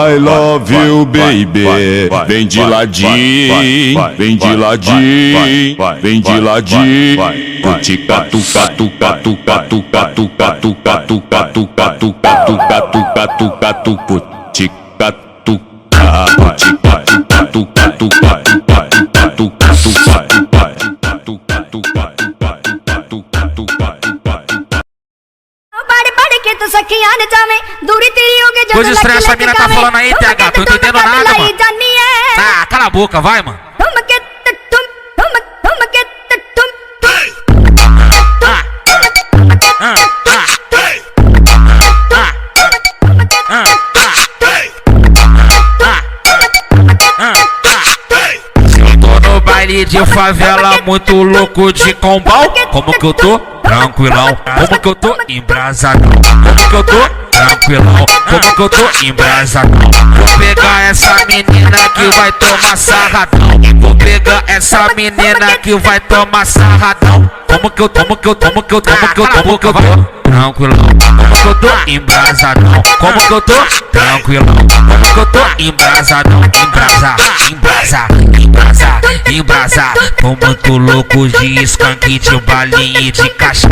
I love you, baby. Vem de ladinho, vem de ladinho, vem de ladinho. Tica tuca tuca tuca tuca tuca tuca tuca tuca tuca tuca tuca tuca tuca tica tuca tica tuca tuca tuca tuca tuca tuca tuca. Pare pare que tu सखियां न जावे दूरी तेरी होगे जब Coisa estranha essa mina tá falando aí, TH, tô entendendo nada, mano. Ah, cala a boca, vai, mano. De favela muito louco de combal. Como que eu tô? Tranquilão. Como que eu tô? Embrasadão. Como que eu tô? Tranquilão. Como que eu tô? Embrasadão. Vou pegar essa menina que vai tomar sarradão. Vou pegar essa menina que vai tomar sarradão. Como que eu tô? Como que eu tô? Como que eu tô? Como que eu tô? Tranquilão. Como que eu tô? Embrasadão. Como que eu tô? Tranquilão. Como que eu tô? Embrasadão. Embrasa, embrasa, embrasa, embrasa. Tô muito louco de skunk, de balinha e de cachaça.